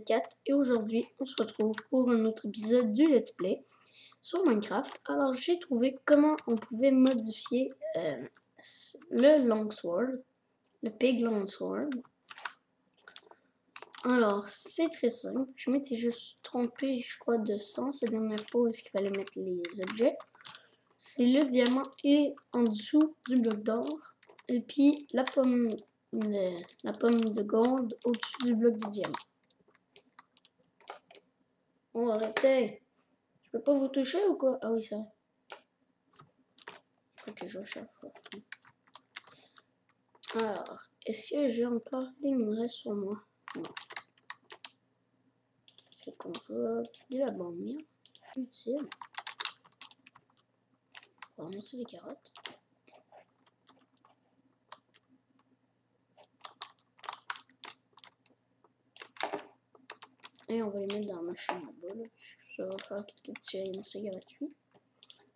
4 et aujourd'hui on se retrouve pour un autre épisode du Let's Play sur Minecraft. Alors j'ai trouvé comment on pouvait modifier le Longsword, le Pig Longsword. Alors c'est très simple, je m'étais juste trompé je crois de sens la dernière fois où est-ce qu'il fallait mettre les objets. C'est le diamant est en dessous du bloc d'or et puis la pomme de gold au-dessus du bloc de diamant. Oh, arrêtez! Je peux pas vous toucher ou quoi? Ah oui, ça. Il faut que je recherche. Alors, est-ce que j'ai encore les minerais sur moi? Non. Fait qu'on va vider la bombe mire. Utile. On va ramasser les carottes. Et on va les mettre dans la machine là-bas. Là. Ça va faire quelques petits rayons gratuits.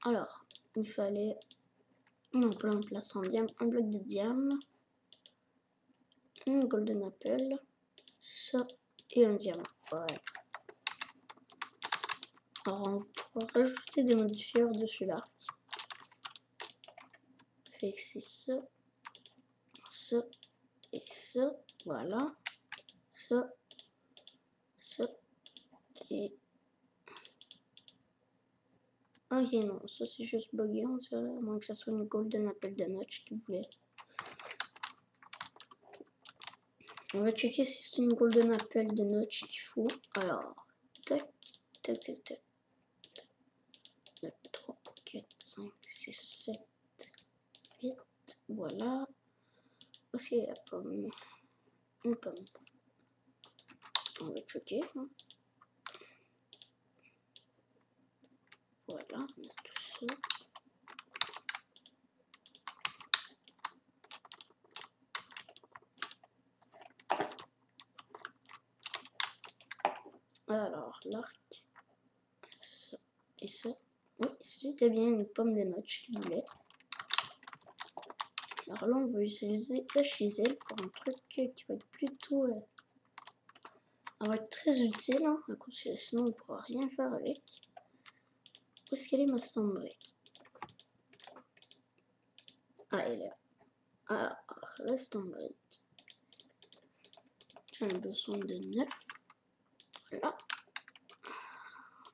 Alors, il fallait on place un bloc de diamant, une golden apple, ça et un diamant. Ouais. Alors on pourra rajouter des modifieurs dessus l'arc. Fait que c'est ça, ça et ça. Voilà. Ça, ça et... Ok non, ça c'est juste bugué on dirait, à moins que ça soit une golden apple de notch qui voulait. On va checker si c'est une golden apple de notch qu'il faut. Alors, tac, tac, tac, tac. 3, 4, 5, 6, 7, 8, voilà. Parce qu'il y a la pomme. Une pomme. On va checker. Hein. Voilà, on a tout ça. Alors, l'arc, ça et ça. Oui, c'était bien une pomme de notch qu'il voulait. Alors là, on va utiliser la chisel pour un truc qui va être plutôt... ça va être très utile, hein, à cause que sinon on ne pourra rien faire avec. Où est-ce qu'elle est ma stone brick? Ah, elle est là. Alors, la stone brick. J'en ai besoin de 9. Voilà.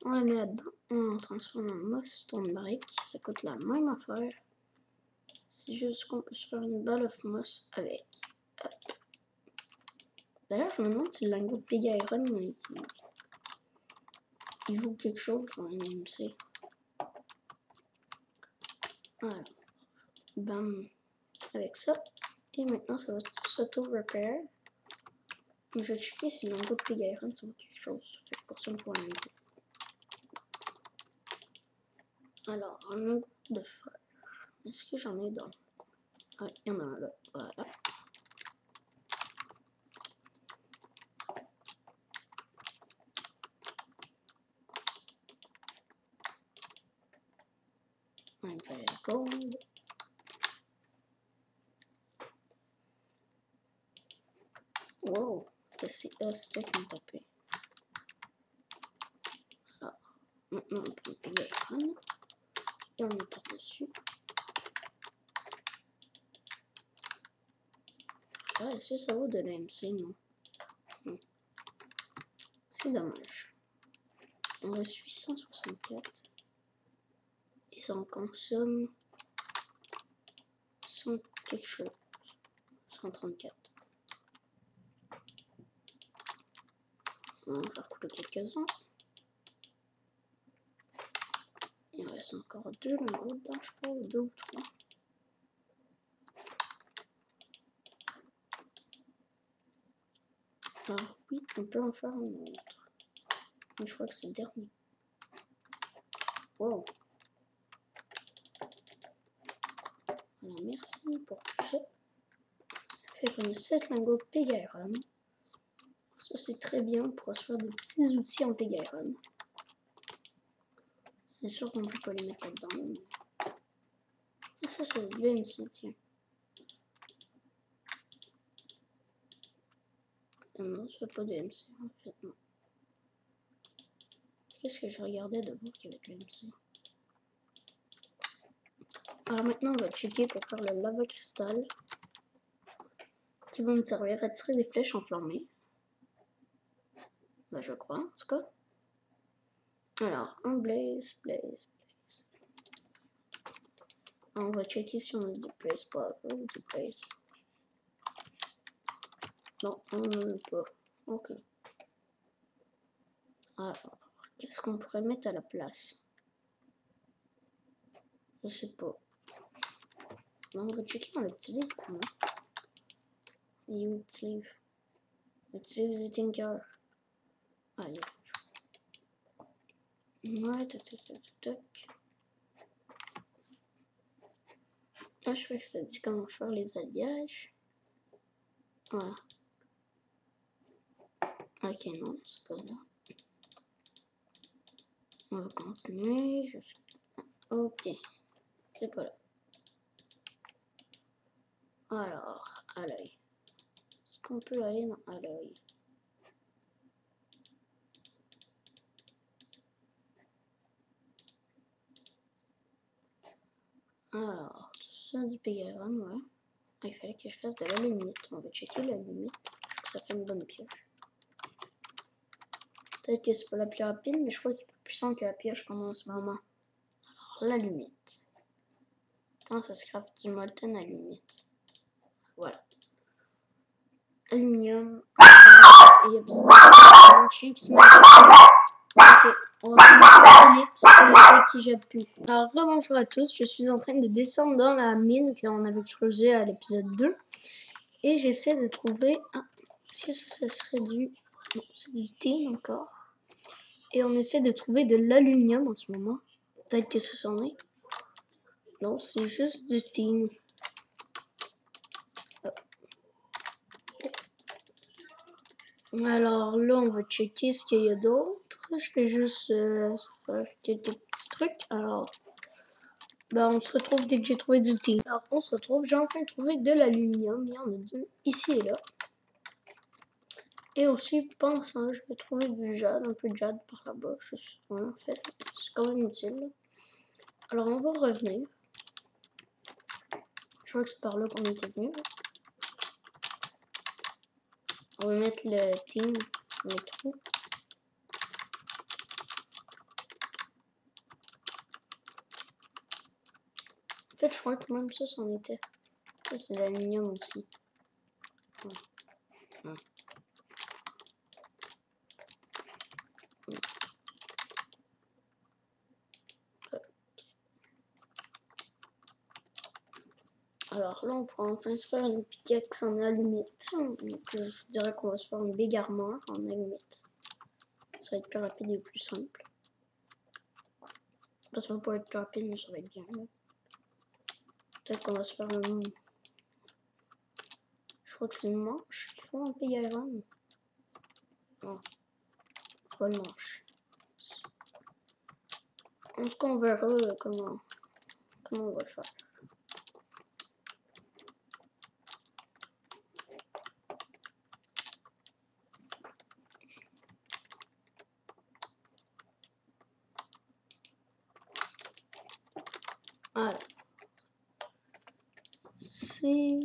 On la met là-dedans. On transforme en moss stone brick. Ça coûte la même affaire. C'est juste qu'on peut se faire une balle of moss avec. D'ailleurs, je me demande si le lingot de Pig Iron il vaut quelque chose dans un MC. Voilà. Bam. Avec ça. Et maintenant, ça va s'auto-repair. Je vais checker si le lingot de Pig Iron ça vaut quelque chose. Fait que pour ça, il me faut un lingot. Alors, un lingot de fer. Est-ce que j'en ai dans le coin? Ah, il y en a un là. Voilà. On va faire le gold. Wow, c'est ça qui m'a tapé. Alors, maintenant on prend le Pig Iron et on le met par-dessus. Ouais, est-ce que ça vaut de l'AMC? Non. C'est dommage. On a 864 et ça en consomme 100 quelque chose. 134. On va en faire couler quelques-uns. Il en reste encore 2 lingots dedans, je crois, 2 ou 3. Alors oui, on peut en faire un autre. Mais je crois que c'est le dernier. Wow. Alors merci pour tout ça. Fait qu'on a 7 lingots de Pig Iron. Ça c'est très bien, on pourra se faire des petits outils en Pig Iron. C'est sûr qu'on ne peut pas les mettre là-dedans. Mais... ça c'est le BMC, tiens. Non, ce n'est pas de MC en fait, non. Qu'est-ce que je regardais de vous qui avait plein de ça? Alors maintenant, on va checker pour faire le lava cristal. Qui va me servir à tirer des flèches enflammées. Ben, je crois, en tout cas. Alors, un blaze. On va checker si on a du blaze pas. Du blaze. Non, on n'en a pas. Ok. Alors, qu'est-ce qu'on pourrait mettre à la place? Je sais pas. On va checker dans le petit livre qu'on a. Il est où le petit livre? Le petit livre de Tinker. Ah, il est là. Ouais, tac. Là, je fais que ça dit comment faire les alliages. Voilà. Ok, non, c'est pas là. On va continuer jusqu'à... Ok, c'est pas là. Alors, à l'œil. Est-ce qu'on peut aller dans à l'œil? Alors, tout ça du Pégaron, ouais. Ah, il fallait que je fasse de la limite. On va checker la limite. Je trouve que ça fait une bonne pioche. Peut-être que c'est pas la plus rapide, mais je crois qu'il est plus puissant que la pioche qu'on a en ce moment. Alors, la limite. Quand ça se craft du molten à limite. Voilà. Aluminium. Et obsidienne. Un chien qui se met à... Ok, on va faire ellipse et qui jette plus. Alors, rebonjour à tous, je suis en train de descendre dans la mine qu'on avait creusée à l'épisode 2. Et j'essaie de trouver... Ah, est-ce que ça serait du... Non, c'est du tin encore. Et on essaie de trouver de l'aluminium en ce moment. Peut-être que ce s'en est. Non, c'est juste du tin. Alors là, on va checker ce qu'il y a d'autre. Je vais juste faire quelques petits trucs. Alors, ben, on se retrouve dès que j'ai trouvé du tin. Alors, on se retrouve. J'ai enfin trouvé de l'aluminium. Il y en a deux, ici et là. Et aussi, pensant, je vais trouver du jade, un peu de jade par là-bas. En fait, c'est quand même utile. Alors, on va revenir. Je crois que c'est par là qu'on était venu. On va mettre le tin dans le trou. En fait, je crois que même ça, c'en était. Ça, c'est de l'aluminium aussi. Ouais. Ouais. Alors là, on pourra enfin se faire une pickaxe en allumette. Donc, je dirais qu'on va se faire une big armor en allumette. Ça va être plus rapide et plus simple. Ça va pas être plus rapide, mais ça va être bien. Peut-être qu'on va se faire un... Je crois que c'est une manche qu'il faut en big iron. Non, c'est pas une manche. En tout cas, on verra comment on va le faire. Voilà. C'est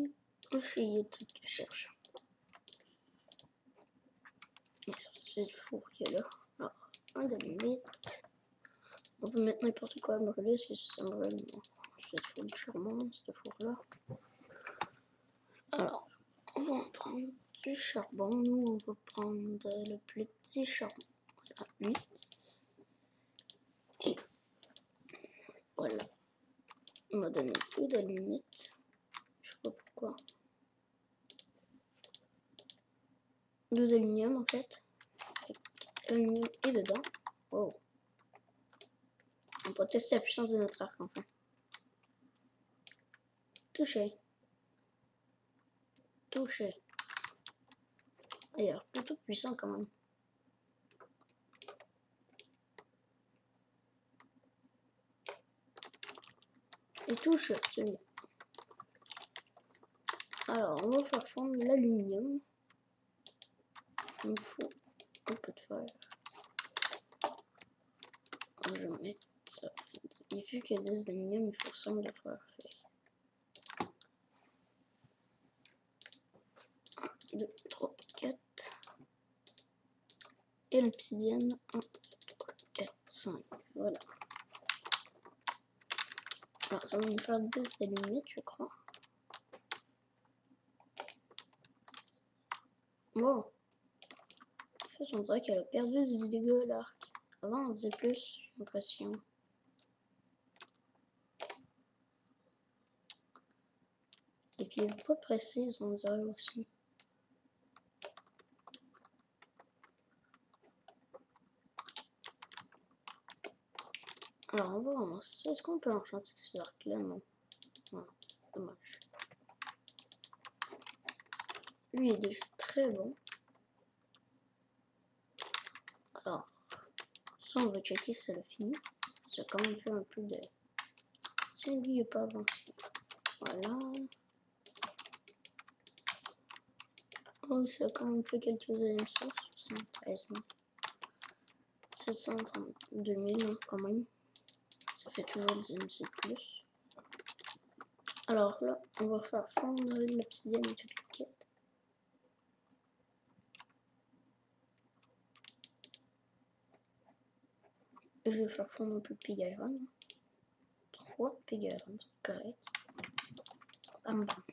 le truc que je cherche. C'est le four qui est là. Alors, un demi-litre. On peut mettre n'importe quoi à brûler si ça brûle. C'est le four du charbon, ce four-là. Alors, on va prendre du charbon. Nous, on va prendre le plus petit charbon. Voilà, lui. Et voilà. On m'a donné 2 d'allumettes. Je sais pas pourquoi. 2 d'aluminium en fait. L'aluminium est dedans. Oh. On peut tester la puissance de notre arc enfin. Touché. Touché. D'ailleurs, plutôt puissant quand même. Et touche, c'est bien. Alors, on va faire fondre l'aluminium. Il me faut un peu de fer. Je vais mettre ça. Et vu que 10 d'aluminium, il faut 5 de fer. 1, 2, 3, 4. Et l'obsidienne. 1, 2, 3, 4, 5. Voilà. Alors ça va me faire 10 d'aluminium, je crois. Bon. En fait, on dirait qu'elle a perdu du dégât l'arc. Avant, on faisait plus, j'ai l'impression. Et puis, elle est pas précise, on dirait aussi. Alors, on va voir. Est-ce qu'on peut enchanter ces arcs-là? Non. Non, dommage. Lui est déjà très bon. Alors, ça, on va checker si ça l'a fini. Ça a quand même fait un peu de... Tiens, lui, il n'est pas avancé. Voilà. Oh, ça a quand même fait quelques éléments. 73 000. 732 000, hein, quand même. Ça fait toujours des MC de plus. Alors là, on va faire fondre l'obsidienne et toute la quête. Je vais faire fondre un peu de pig iron. 3 pig iron, c'est correct. Bam bam.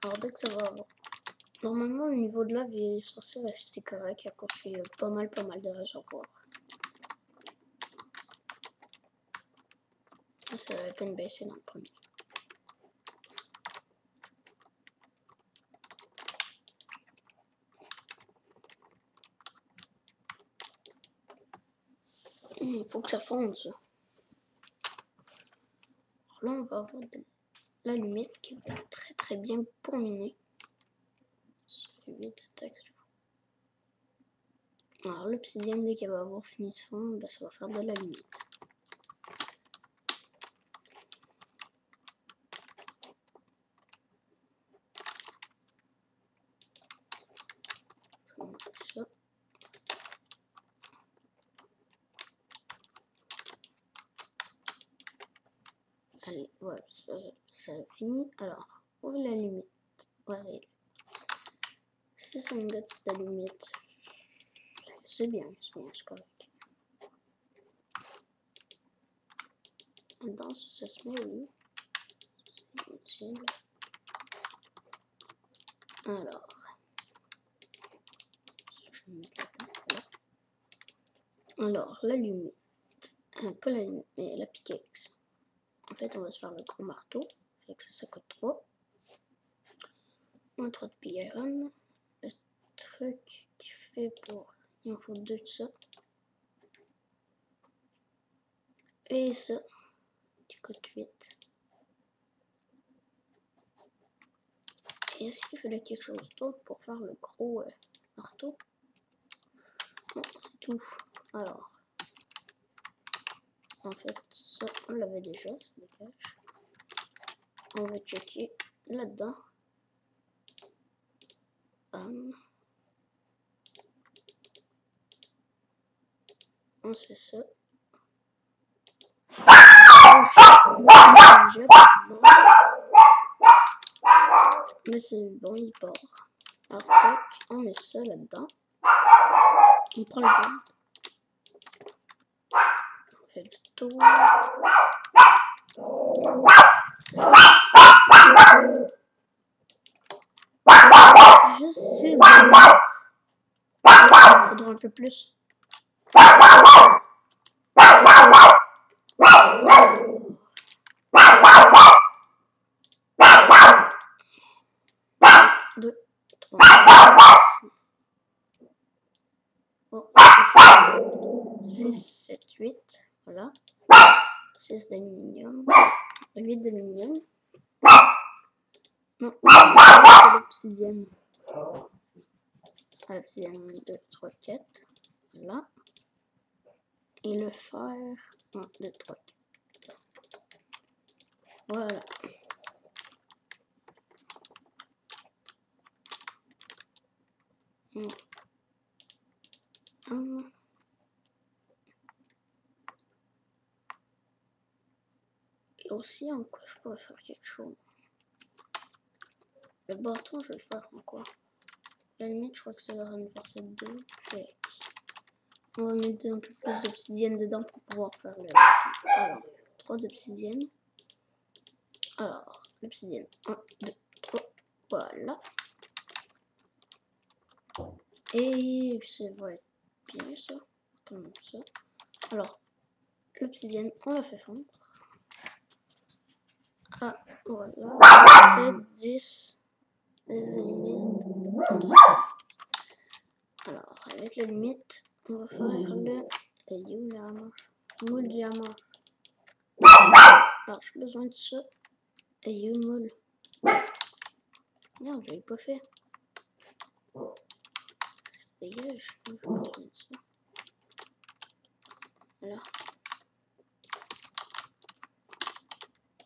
Alors dès que ça va avoir. Normalement, le niveau de lave est censé rester correct à cause qu'il y a pas mal de réservoirs. Ça va à peine baisser dans le premier. Il faut que ça fonde, ça. Alors là, on va avoir de l'allumette qui va être très bien pour miner. Ça fait 8 attaques. Alors l'obsidienne, dès qu'elle va avoir fini de fondre, ben, ça va faire de l'allumette. Je vais mettre ça. Allez, voilà, ça a fini. Alors, où est l'allumette? Voilà. 6 ingots d'allumette. C'est bien, c'est correct. Dans ça se met, oui. C'est utile. Alors, je vais mettre là. Alors, l'allumette. Pas l'allumette, mais la pickaxe. En fait, on va se faire le gros marteau. Fait que ça coûte 3. Un 3 de pig iron. Le truc qui fait pour... Il en faut 2 de ça. Et ça, qui coûte 8. Et est-ce qu'il fallait quelque chose d'autre pour faire le gros marteau? Non, c'est tout. Alors, en fait, ça, on l'avait déjà, ça dégage. On va checker là-dedans. On se fait ça. Mais c'est bon, il part. Alors, tac, on met ça là-dedans. On prend le ventre. On fait le tour. Juste 6 minutes. Il faudra un peu plus. Deux, 3, 6, 7, 8. Voilà. 6 d'aluminium. 8 d'aluminium. Non, c'est l'obsidienne. L'obsidienne 1, 2, 3, 4. Voilà. Et le fer 1, 2, 3, 4. Voilà. Aussi, en quoi je pourrais faire quelque chose? Le bâton, je vais le faire en quoi? À la limite, je crois que ça va en faire 2. Fait on va mettre un peu plus d'obsidienne dedans pour pouvoir faire le bâton. Alors, 3 d'obsidienne. Alors, l'obsidienne. 1, 2, 3. Voilà. Et ça va être bien ça. Comme ça. Alors, l'obsidienne, on la fait fondre. Ah, voilà. 7, 10. Les allumettes. Alors, avec la limite, on va faire le moule diamant. Alors, j'ai besoin de ça. Et le moule. Non, je l'ai pas fait. Ça dégage. J'ai besoin de ça. Voilà.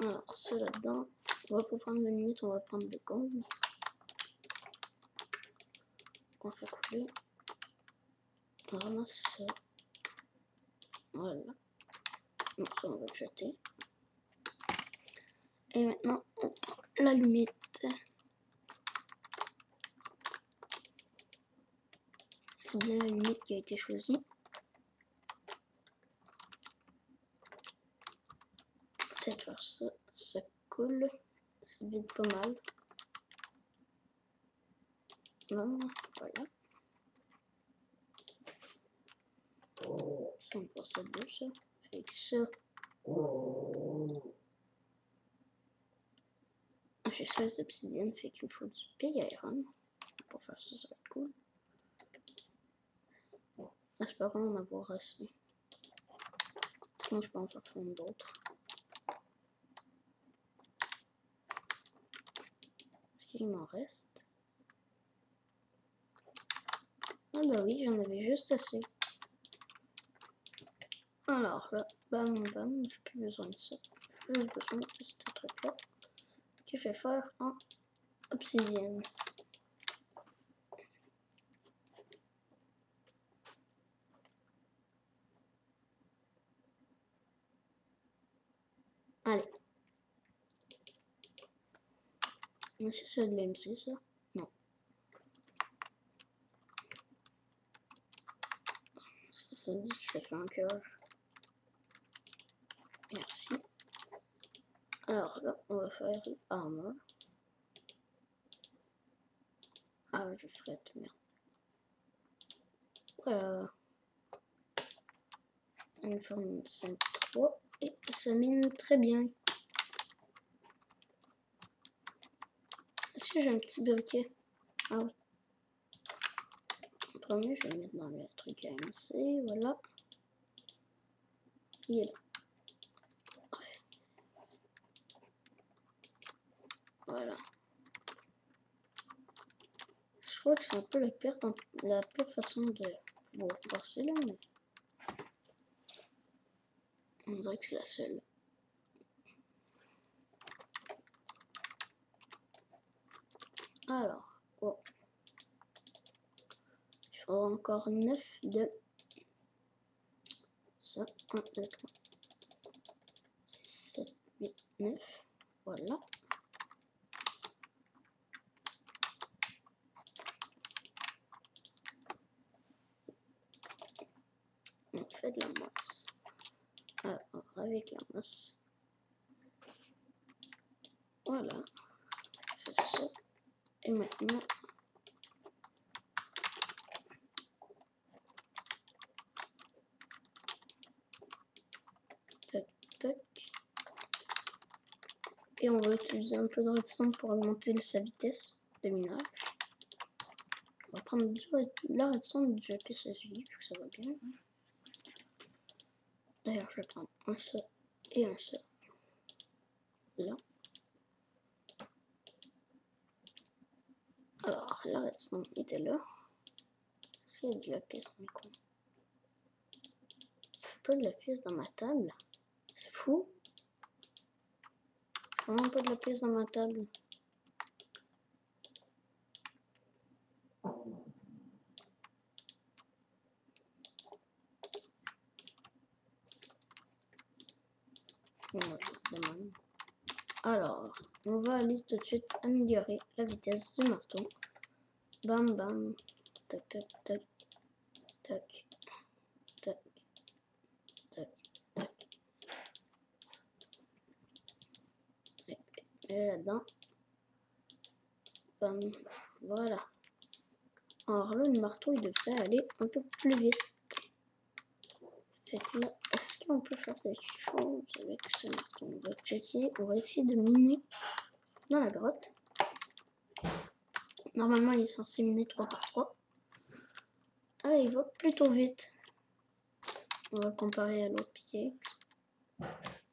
Alors, ça là-dedans. On va pas prendre la limite, on va prendre le comble. Qu'on fait couler. On ramasse ça. Voilà. Donc ça, on va le jeter. Et maintenant, on prend la limite. C'est bien la limite qui a été choisie. C'est de faire ça. Ça coule. Ça vide pas mal. Bon, voilà. Ça, on passe à 2, ça. Fait que ça. J'ai 16 d'obsidienne, fait qu'il me faut du pig iron. Pour faire ça, ça va être cool. Espérons en avoir assez. Sinon, je peux en faire fondre d'autres. Est-ce qu'il m'en reste? Ah bah oui, j'en avais juste assez. Alors là, bam, bam, j'ai plus besoin de ça. J'ai juste besoin de ce truc-là. Que je vais faire en obsidienne. Allez. Est-ce que c'est de l'MC ça? Non. Ça dit que ça fait un cœur. Merci. Alors là, on va faire armor. Ah, je ferai merde. Voilà. Une forme 5-3 et ça mine très bien. Est-ce que j'ai un petit briquet? Ah oui. En premier, je vais le mettre dans le truc AMC. Voilà. Il est là. Voilà. Je crois que c'est un peu la pire façon de pouvoir passer là, mais on dirait que c'est la seule. Alors, oh. Il faudra encore 9 de ça. 1, 2, 3, 6, 7, 8, 9. Voilà. On fait de la masse. Alors, avec la masse. Voilà. On fait ça. Et maintenant, tac, tac. Et on va utiliser un peu de redstone pour augmenter sa vitesse de minage. On va prendre de la redstone du PSSJ, vu que ça va bien. D'ailleurs, je vais prendre un ça et un ça. Là. Alors, la redstone était là. C'est de la pièce dans le coin. J'ai pas de la pièce dans ma table. C'est fou. Vraiment pas de la pièce dans ma table. Ouais, de même. Alors, on va aller tout de suite améliorer la vitesse du marteau. Bam, bam. Tac, tac, tac. Tac. Tac. Tac. Tac. Et là-dedans. Bam. Voilà. Alors là, le marteau, il devrait aller un peu plus vite. Fait que là, est-ce qu'on peut faire quelque chose avec ce marteau? On va checker. On va essayer de miner dans la grotte. Normalement, il est censé miner 3 par 3. Ah, il va plutôt vite. On va le comparer à l'autre pickaxe.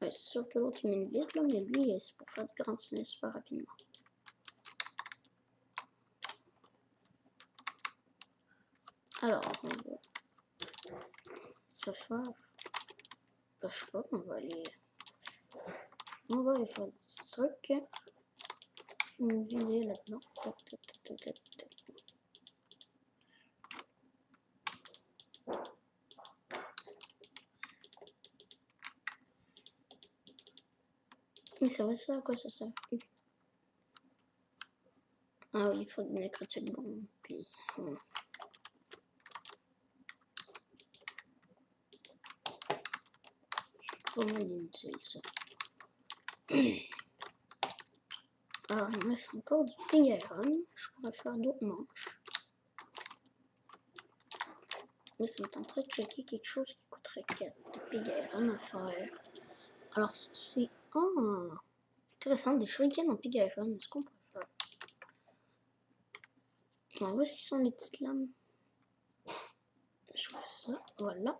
Ouais, c'est sûr que l'autre il mine vite, là, mais lui, c'est pour faire de grands tunnels super rapidement. Alors, on va se faire. Bah, je sais pas, on va aller faire des petits trucs. Je vais me vider là-dedans. Tac, tac, tac, tac, tac, tac. Mais ça va ça, à quoi ça sert? Ah oui, il faut des nécrotiques bon. Puis. Vraiment inutile ça. Alors, il me reste encore du pig iron. Je pourrais faire d'autres manches. Mais ça me tenterait de checker quelque chose qui coûterait 4 de pig iron à faire. Alors, c'est. Oh! Intéressant, des shurikens en pig iron. Est-ce qu'on peut faire? On voit ce qui sont les petites lames. Je vois ça. Voilà.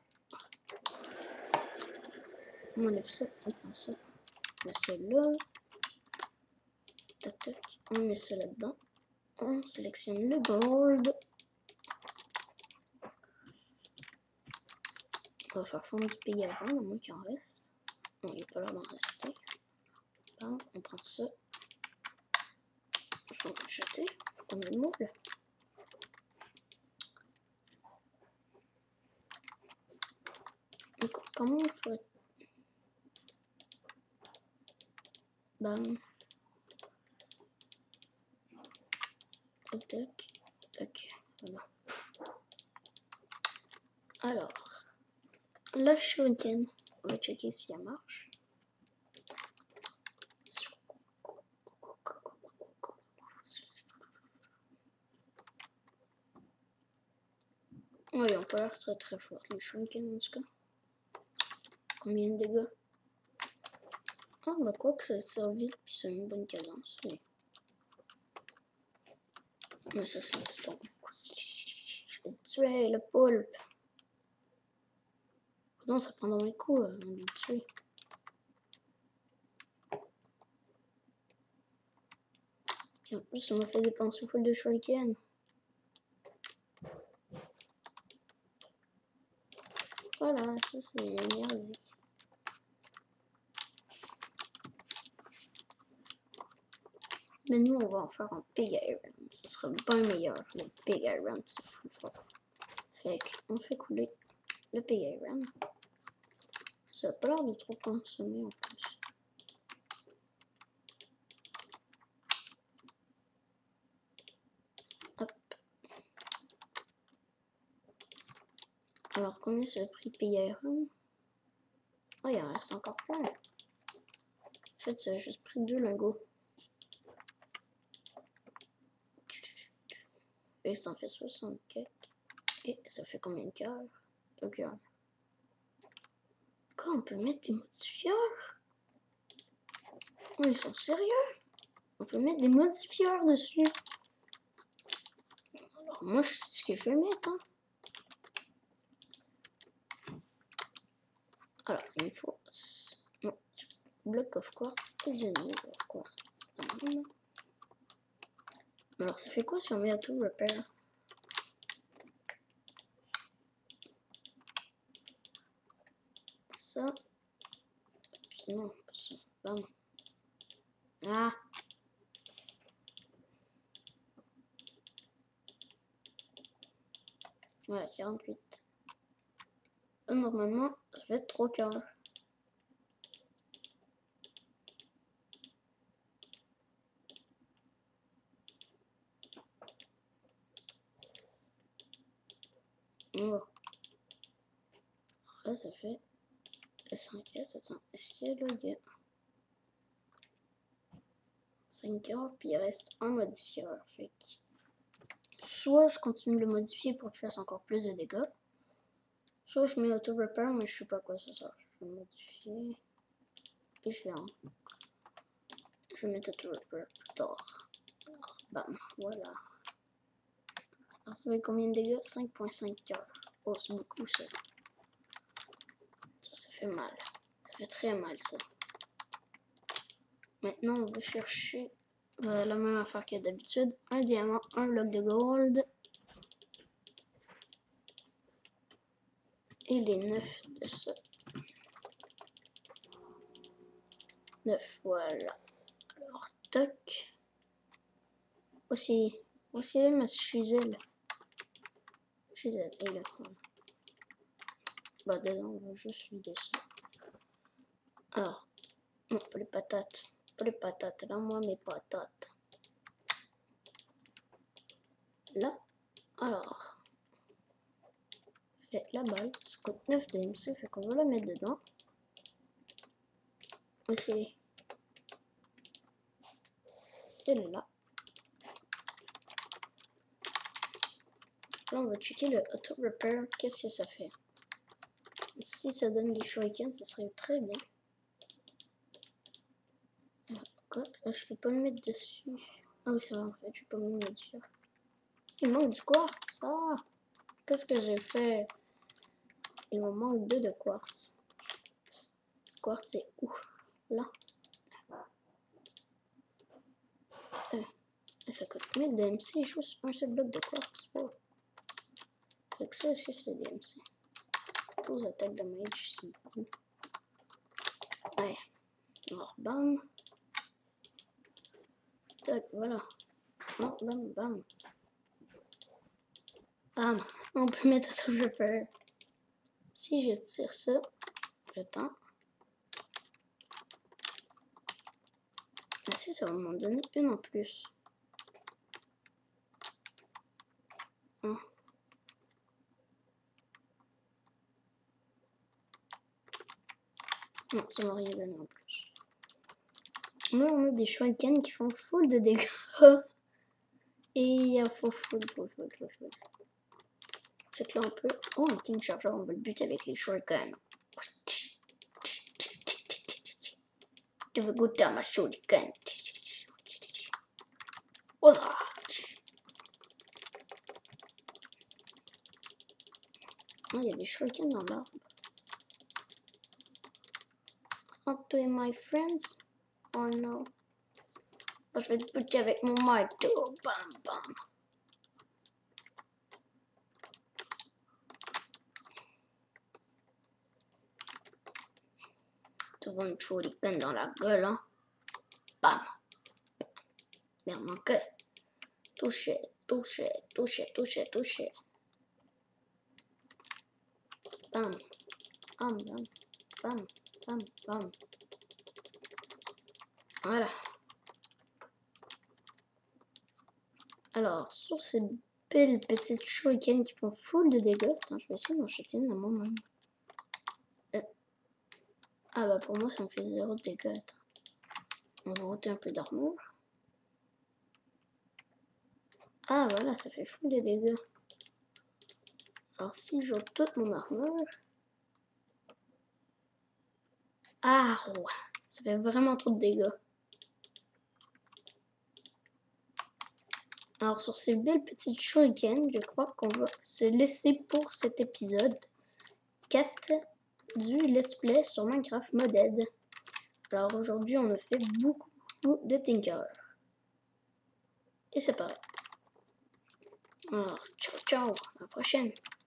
On enlève ça. On prend ça. On met ça là. Tac, tac. On met ça là-dedans. On sélectionne le gold. On va faire fondre du pig iron, au moins qu'il en reste. Bon, il n'y a pas l'air d'en rester. Bon, on prend ça. Il faut le jeter. Faut qu'on ait le moule. Donc, comment on ferait? Bam. Tac, tac. Tac. Voilà. Alors, la shuriken. On va checker si elle marche. Oui, on peut l'air très très fort. Le shuriken en tout cas. Combien de dégâts? Ah, bah quoi que ça sert vite, puis c'est une bonne cadence. Mais ça, c'est le stone. Je vais tuer le poulpe. Non, ça prend dans le coup de le tuer. Et en plus, ça m'a fait dépenser full de shuriken. Voilà, ça c'est merdique. Mais nous, on va en faire un pig iron. Ce sera bien meilleur. Le pig iron, c'est full fort. Fait qu'on fait couler le pig iron. Ça n'a pas l'air de trop consommer en plus. Hop. Alors, combien ça a pris de pig iron? Oh, il en reste encore plein. En fait, ça a juste pris 2 lingots. Et ça en fait 64. Et ça fait combien de cœurs? 2 cœurs. Quoi, on peut mettre des modifieurs? Oh, ils sont sérieux? On peut mettre des modifieurs dessus. Alors, moi, je sais ce que je vais mettre. Hein. Alors, il me faut non, bloc of quartz et du niveau quartz. Alors, ça fait quoi si on met à tout repair? Ça. Puis non, pas ça. Bam. Ah! Voilà, 48. Là, normalement, ça fait 3 cœurs. Oh. Là, ça fait 5 heures. Attends, est-ce que là, il y a 5 heures, puis il reste un modifieur. Fait que soit je continue de le modifier pour qu'il fasse encore plus de dégâts, soit je mets auto repair, mais je sais pas à quoi ça sert. Je vais modifier. Et je vais mettre auto repair plus tard. Alors, bam, voilà. Alors, ça fait combien de dégâts? 5.5 cœurs. Oh, c'est beaucoup ça. Ça fait mal. Ça fait très mal ça. Maintenant, on va chercher la même affaire que d'habitude. Un diamant, un bloc de gold. Et les 9 de ça. 9, voilà. Alors, toc. Voici ma chisel. Chisel, et là. Bah, dedans, on va juste vider ça. Alors, non, pas les patates. Pas les patates. Là, moi, mes patates. Là, alors. Fait la balle, ça coûte 9 de MC, fait qu'on va la mettre dedans. Voici. Elle est là. Là, on va checker le auto repair. Qu'est-ce que ça fait? Si ça donne des shurikens, ça serait très bien. Quoi? Là, je peux pas le mettre dessus. Ah oui, c'est vrai, en fait, je peux pas me le mettre dessus. Il manque du quartz. Ah! Qu'est-ce que j'ai fait? Il me manque 2 de quartz. Quartz, c'est où? Là. Et ça coûte 1000 de MC, juste un seul bloc de quartz. Oh. Fait que ça aussi, c'est le DMC. 12 attaques de mage, c'est beaucoup. Ouais. Alors, bam. Tac, voilà. Non, bam, bam. Bam. On peut mettre auto repair. Si je tire ça, je tends. Si, ça va m'en donner une en plus. Hein. Non, ça m'a rien donné en plus. Là, on a des shurikens qui font full de dégâts. Et il faut full. Faites-le un peu. Oh, un King Charger, on va le buter avec les shurikens. Tu veux goûter à ma shuriken? Oza! Oh, il y a des shurikens dans l'arbre. Up to my friends? Oh no. Oh, je vais te buter avec mon marteau. Bam, bam. Tu vois une shuriken dans la gueule, hein? Bam. Bien manqué. Touché. Bam. Bam, bam. Bam, bam, bam. Voilà. Alors, sur ces belles petites shurikens qui font full de dégâts. Attends, je vais essayer d'en acheter une à moi-même. Ah bah pour moi ça me fait 0 de dégâts. Attends. On va ôter un peu d'armure. Ah voilà, ça fait full de dégâts. Alors si j'ôte toute mon armure. Ah ouais, ça fait vraiment trop de dégâts. Alors sur ces belles petites shurikens, je crois qu'on va se laisser pour cet épisode 4 du Let's Play sur Minecraft Modded. Alors aujourd'hui on a fait beaucoup de Tinker. Et c'est pareil. Alors ciao ciao, à la prochaine.